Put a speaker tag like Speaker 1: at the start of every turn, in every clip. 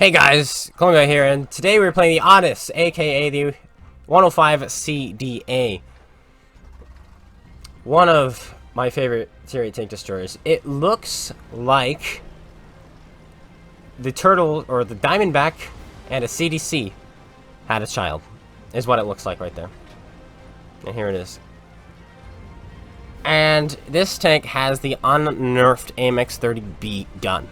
Speaker 1: Hey guys, Colin here, and today we're playing the Audace, aka the 105 CDA. One of my favorite Tier 8 tank destroyers. It looks like the Turtle, or the Diamondback, and a CDC had a child, is what it looks like right there. And here it is. And this tank has the unnerfed AMX-30B gun.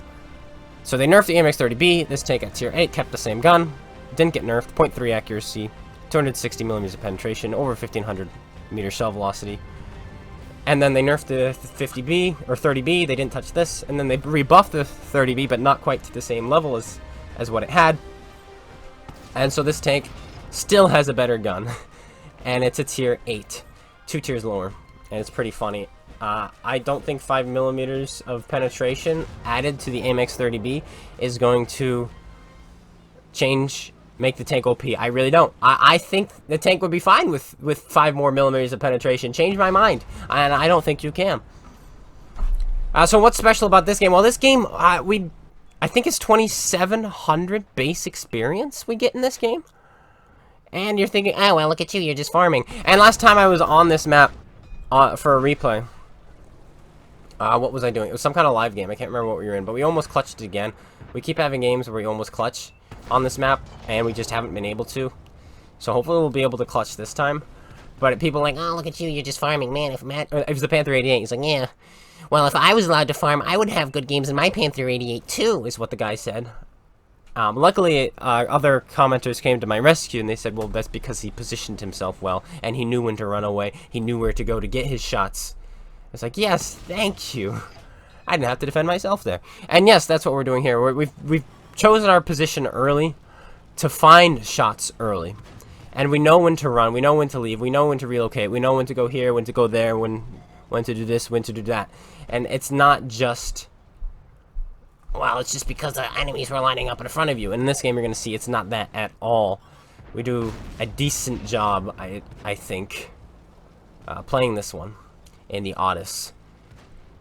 Speaker 1: So they nerfed the AMX-30B, this tank at tier 8 kept the same gun, didn't get nerfed, 0.3 accuracy, 260mm of penetration, over 1500 meter shell velocity. And then they nerfed the 50B, or 30B, they didn't touch this, and then they rebuffed the 30B, but not quite to the same level as what it had. And so this tank still has a better gun, and it's a tier 8, 2 tiers lower, and it's pretty funny. I don't think 5mm of penetration added to the AMX-30B is going to make the tank OP. I really don't. I think the tank would be fine with 5 more millimeters of penetration. Change my mind, and I don't think you can. So what's special about this game? Well, this game, I think it's 2,700 base experience we get in this game. And you're thinking, oh, well, look at you, you're just farming. And last time I was on this map for a replay, what was I doing? It was some kind of live game. I can't remember what we were in, but we almost clutched it again. We keep having games where we almost clutch on this map, and we just haven't been able to. So hopefully we'll be able to clutch this time. But people are like, oh, look at you, you're just farming. Man, if it was the Panther 88, he's like, yeah. Well, if I was allowed to farm, I would have good games in my Panther 88 too, is what the guy said. Luckily, other commenters came to my rescue, and they said, well, that's because he positioned himself well, and he knew when to run away. He knew where to go to get his shots. It's like, yes, thank you. I didn't have to defend myself there. And yes, that's what we're doing here. We've chosen our position early to find shots early. And we know when to run, we know when to leave, we know when to relocate, we know when to go here, when to go there, when to do this, when to do that. And it's not just, well, it's just because the enemies were lining up in front of you. And in this game, you're going to see it's not that at all. We do a decent job, I think, playing this one in the Audace.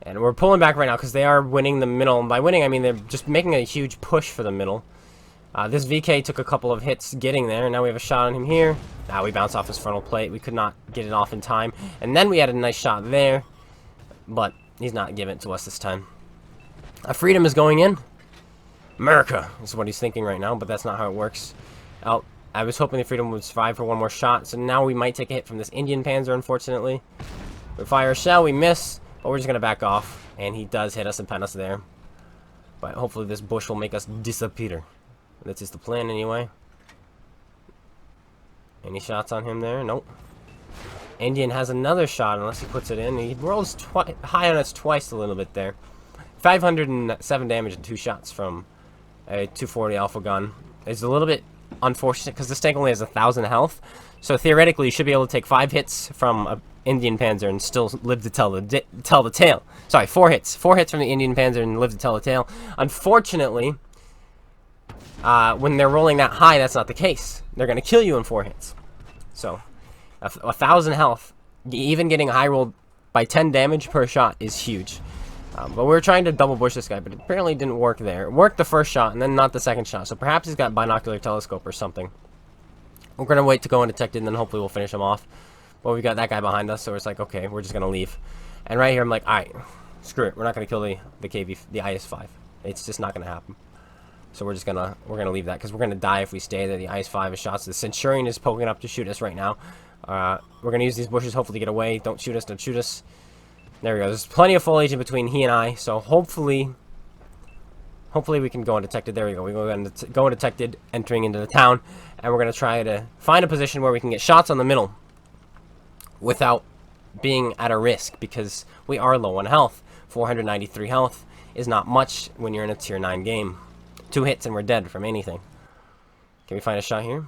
Speaker 1: And we're pulling back right now because they are winning the middle. And by winning, I mean they're just making a huge push for the middle. This VK took a couple of hits getting there, and now we have a shot on him here. Now we bounce off his frontal plate. We could not get it off in time. And then we had a nice shot there, but he's not giving it to us this time. Freedom is going in. America is what he's thinking right now, but that's not how it works. Oh, I was hoping the Freedom would survive for one more shot, so now we might take a hit from this Indian Panzer, unfortunately. We fire a shell, we miss, but we're just going to back off, and he does hit us and pen us there. But hopefully this bush will make us disappear. That's just the plan anyway. Any shots on him there? Nope. Indian has another shot unless he puts it in. He rolls high on us twice a little bit there. 507 damage and 2 shots from a 240 alpha gun. It's a little bit unfortunate because this tank only has 1,000 health. So theoretically you should be able to take 5 hits from a Indian Panzer and still live to tell the tale. Sorry, 4 hits. 4 hits from the Indian Panzer and live to tell the tale. Unfortunately, when they're rolling that high, that's not the case. They're going to kill you in 4 hits. So, 1,000 health, even getting high rolled by 10 damage per shot is huge. But we were trying to double bush this guy, but it apparently didn't work there. It worked the first shot, and then not the second shot. So perhaps he's got binocular telescope or something. We're going to wait to go undetected, and then hopefully we'll finish him off. But we got that guy behind us, so it's like, okay, we're just going to leave. And right here, I'm like, alright, screw it. We're not going to kill the IS-5. It's just not going to happen. So we're going to leave that, because we're going to die if we stay there. The IS-5 is shots. The Centurion is poking up to shoot us right now. We're going to use these bushes, hopefully to get away. Don't shoot us, don't shoot us. There we go. There's plenty of foliage in between he and I, so hopefully we can go undetected. There we go. We go undetected, entering into the town, and we're going to try to find a position where we can get shots on the middle without being at a risk, because we are low on health. 493 health is not much when you're in a tier 9 game. 2 hits and we're dead from anything. Can we find a shot here?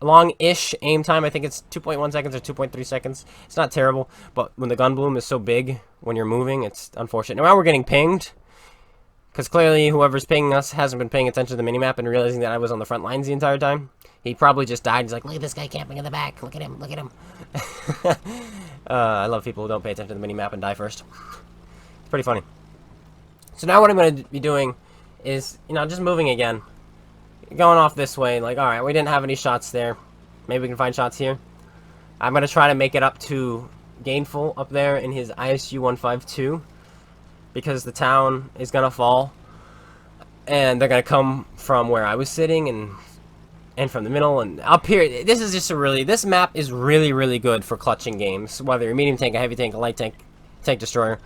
Speaker 1: Long-ish aim time. I think it's 2.1 seconds or 2.3 seconds. It's not terrible, but when the gun bloom is so big when you're moving, it's unfortunate. Now we're getting pinged, because clearly whoever's pinging us hasn't been paying attention to the minimap and realizing that I was on the front lines the entire time. He probably just died. He's like, look at this guy camping in the back. Look at him. Look at him. I love people who don't pay attention to the minimap and die first. It's pretty funny. So now what I'm going to be doing is, just moving again. going off this way. Like, alright, we didn't have any shots there. Maybe we can find shots here. I'm going to try to make it up to Gainful up there in his ISU 152. Because the town is going to fall. And they're going to come from where I was sitting and from the middle and up here. This is just this map is really good for clutching games. Whether you're a medium tank, a heavy tank, a light tank, tank destroyer.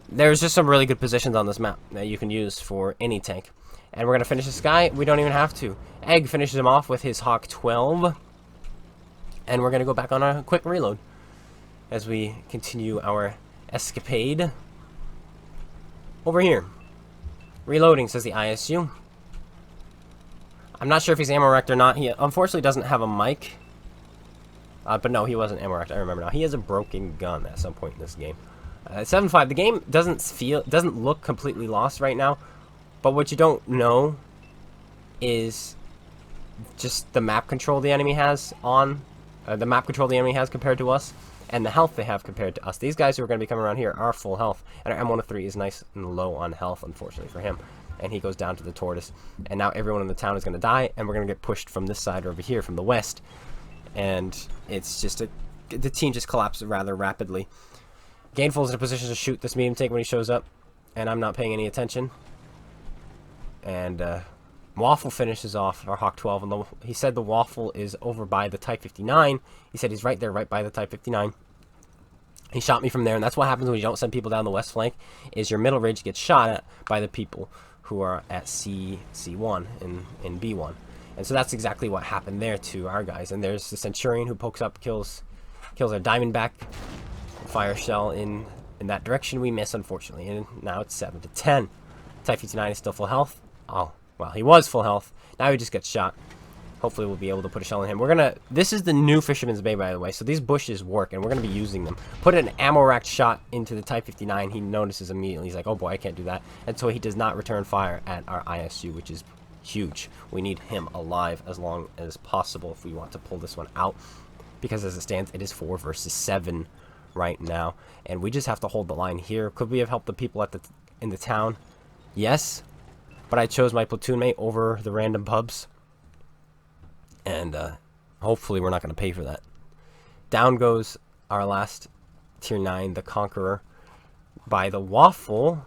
Speaker 1: There's just some really good positions on this map that you can use for any tank. And we're going to finish this guy. We don't even have to. Egg finishes him off with his Hawk 12. And we're going to go back on a quick reload as we continue our escapade. Over here. Reloading, says the ISU. I'm not sure if he's ammo wrecked or not. He unfortunately doesn't have a mic. But no, he wasn't ammo wrecked. I remember now. He has a broken gun at some point in this game. 7-5. The game doesn't look completely lost right now. But what you don't know is just the map control the enemy has on. The map control the enemy has compared to us. And the health they have compared to us. These guys who are going to be coming around here are full health. And our M103 is nice and low on health, unfortunately for him. And he goes down to the tortoise. And now everyone in the town is going to die. And we're going to get pushed from this side over here, from the west. And it's just the team just collapses rather rapidly. Gainful's in a position to shoot this medium tank when he shows up. And I'm not paying any attention. And Waffle finishes off our Hawk 12. And he said the Waffle is over by the Type 59. He said he's right there, right by the Type 59. He shot me from there, and that's what happens when you don't send people down the west flank, is your middle ridge gets shot at by the people who are at C1 in B1. And so that's exactly what happened there to our guys. And there's the Centurion who pokes up, kills our Diamondback, fire shell in that direction. We miss, unfortunately, and now it's 7-10. Type 59 is still full health. Oh, well, he was full health. Now he just gets shot. Hopefully we'll be able to put a shell in him. This is the new Fisherman's Bay, by the way, so these bushes work, and we're going to be using them. Put an ammo-racked shot into the Type 59, he notices immediately. He's like, oh boy, I can't do that. And so he does not return fire at our ISU, which is huge. We need him alive as long as possible if we want to pull this one out. Because as it stands, it is 4 versus 7 right now. And we just have to hold the line here. Could we have helped the people in the town? Yes. But I chose my platoon mate over the random pubs. And hopefully we're not going to pay for that. Down goes our last tier 9, the Conqueror, by the Waffle.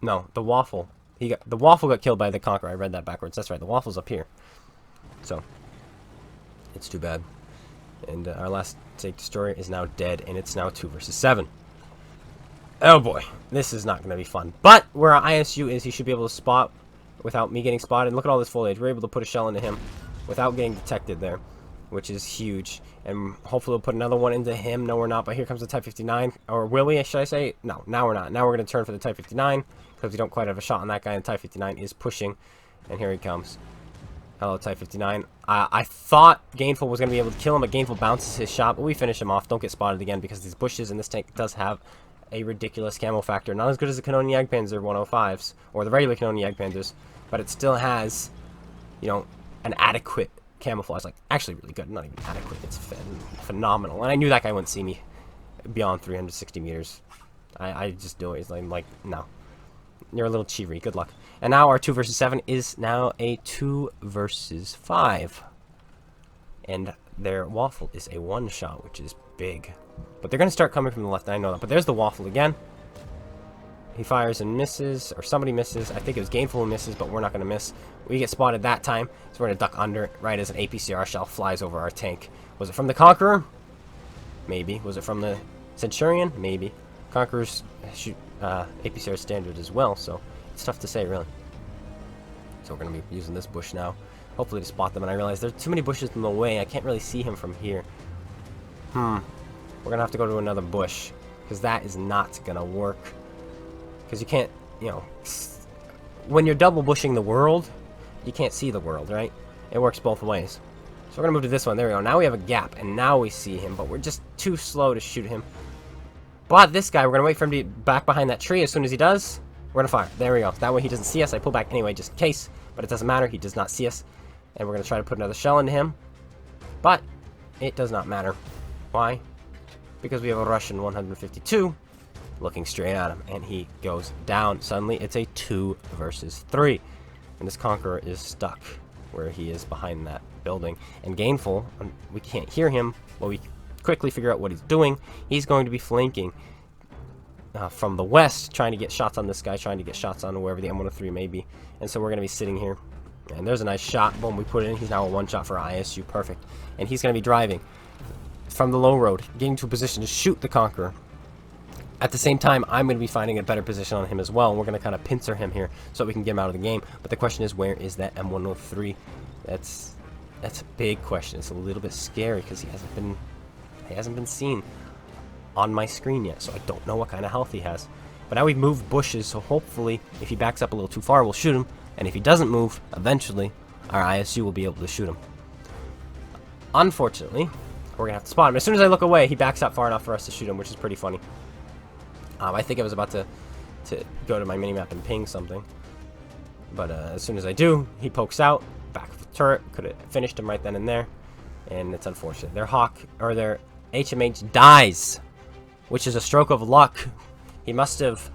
Speaker 1: No, the Waffle. The Waffle got killed by the Conqueror. I read that backwards. That's right. The Waffle's up here. So it's too bad. And our last tank destroyer is now dead, and it's now 2 versus 7. Oh boy, this is not going to be fun. But where our ISU is, he should be able to spot without me getting spotted. Look at all this foliage. We're able to put a shell into him without getting detected there, which is huge. And hopefully we'll put another one into him. No, we're not, but here comes the Type 59. Or will we, should I say? No, now we're not. Now we're going to turn for the Type 59, because we don't quite have a shot on that guy, and Type 59 is pushing. And here he comes. Hello, Type 59. I thought Gainful was going to be able to kill him, but Gainful bounces his shot, but we finish him off. Don't get spotted again, because these bushes in this tank does have a ridiculous camo factor. Not as good as the Canon Jagdpanzer 105s, or the regular Canon Jagdpanzers, but it still has, you know, an adequate camouflage. Like, actually really good. Not even adequate. It's phenomenal. And I knew that guy wouldn't see me beyond 360 meters. I just do it. It's like, no. You're a little cheery. Good luck. And now our 2 versus 7 is now a 2 versus 5. And their Waffle is a one-shot, which is big. But they're going to start coming from the left. I know that. But there's the Waffle again. He fires and misses, or somebody misses. I think it was Gainful who misses, but we're not going to miss. We get spotted that time, so we're going to duck under it right as an APCR shell flies over our tank. Was it from the Conqueror? Maybe. Was it from the Centurion? Maybe. Conquerors shoot APCR standard as well, so it's tough to say, really. So we're going to be using this bush now, hopefully to spot them. And I realize there's too many bushes in the way. I can't really see him from here. We're going to have to go to another bush, because that is not going to work. Because you can't, you know, when you're double bushing the world, you can't see the world, right? It works both ways. So we're going to move to this one. There we go. Now we have a gap, and now we see him, but we're just too slow to shoot him. But this guy, we're going to wait for him to be back behind that tree. As soon as he does, we're going to fire. There we go. That way he doesn't see us. I pull back anyway, just in case, but it doesn't matter. He does not see us. And we're going to try to put another shell into him. But it does not matter. Why? Because we have a Russian 152 looking straight at him, and he goes down. Suddenly, it's a 2 versus 3. And this Conqueror is stuck where he is behind that building. And Gainful, we can't hear him, but we quickly figure out what he's doing. He's going to be flanking from the west, trying to get shots on this guy, trying to get shots on wherever the M103 may be. And so we're going to be sitting here. And there's a nice shot. Boom, we put it in. He's now a one-shot for ISU. Perfect. And he's going to be driving from the low road, getting to a position to shoot the Conqueror. At the same time, I'm going to be finding a better position on him as well. And we're going to kind of pincer him here so we can get him out of the game. But the question is, where is that M103? That's a big question. It's a little bit scary because he hasn't been seen on my screen yet, so I don't know what kind of health he has. But now we've moved bushes, so hopefully if he backs up a little too far, we'll shoot him. And if he doesn't move, eventually our ISU will be able to shoot him. Unfortunately, we're gonna have to spot him. As soon as I look away, he backs up far enough for us to shoot him, which is pretty funny. I think I was about to go to my minimap and ping something, but as soon as I do, he pokes out back of the turret. Could have finished him right then and there, and it's unfortunate. Their HMH dies, which is a stroke of luck. He must have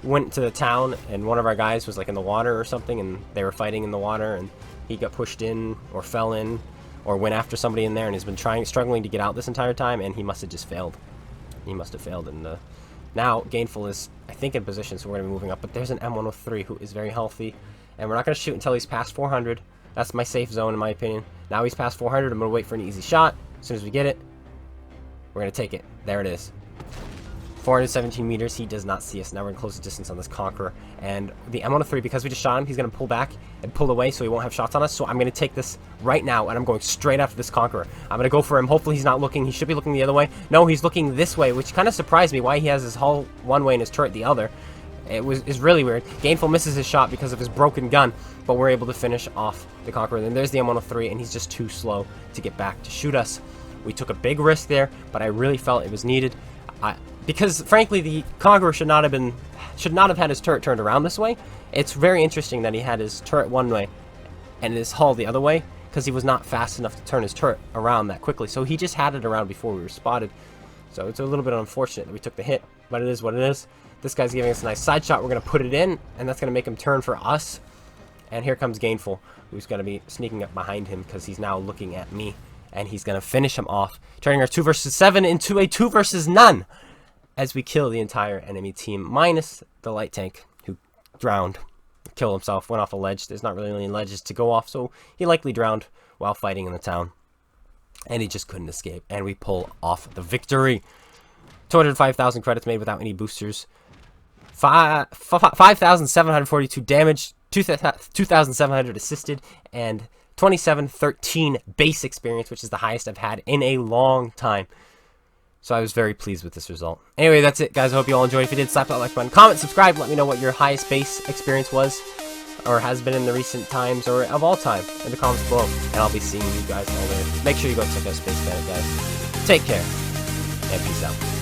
Speaker 1: went to the town, and one of our guys was like in the water or something, and they were fighting in the water, and he got pushed in or fell in or went after somebody in there, and has been struggling to get out this entire time, and he must have just failed. He must have failed, and now Gainful is, I think, in position, so we're going to be moving up. But there's an M103 who is very healthy, and we're not going to shoot until he's past 400. That's my safe zone, in my opinion. Now he's past 400. I'm going to wait for an easy shot. As soon as we get it, we're going to take it. There it is. 417 meters. He does not see us. Now we're in close distance on this Conqueror. And the M103, because we just shot him, he's going to pull back and pull away so he won't have shots on us. So I'm going to take this right now, and I'm going straight after this Conqueror. I'm going to go for him. Hopefully he's not looking. He should be looking the other way. No, he's looking this way, which kind of surprised me, why he has his hull one way and his turret the other. It's really weird. Gainful misses his shot because of his broken gun, but we're able to finish off the Conqueror. Then there's the M103, and he's just too slow to get back to shoot us. We took a big risk there, but I really felt it was needed. Because frankly, the Conqueror should not have had his turret turned around this way. It's very interesting that he had his turret one way and his hull the other way, because he was not fast enough to turn his turret around that quickly. So he just had it around before we were spotted. So it's a little bit unfortunate that we took the hit, but it is what it is. This guy's giving us a nice side shot. We're going to put it in, and that's going to make him turn for us. And here comes Gainful, who's going to be sneaking up behind him because he's now looking at me. And he's going to finish him off, turning our 2 versus 7 into a 2 versus none, as we kill the entire enemy team, minus the light tank, who drowned, killed himself, went off a ledge. There's not really any ledges to go off, so he likely drowned while fighting in the town. And he just couldn't escape, and we pull off the victory. 205,000 credits made without any boosters. 5,742 damage, 2,700 assisted, and 2713 base experience, which is the highest I've had in a long time. So I was very pleased with this result. Anyway, that's it, guys. I hope you all enjoyed. If you did, slap that like button, comment, subscribe, let me know what your highest base experience was, or has been in the recent times, or of all time, in the comments below. And I'll be seeing you guys all later. Make sure you go check out SpaceBANDIT, guys. Take care, and peace out.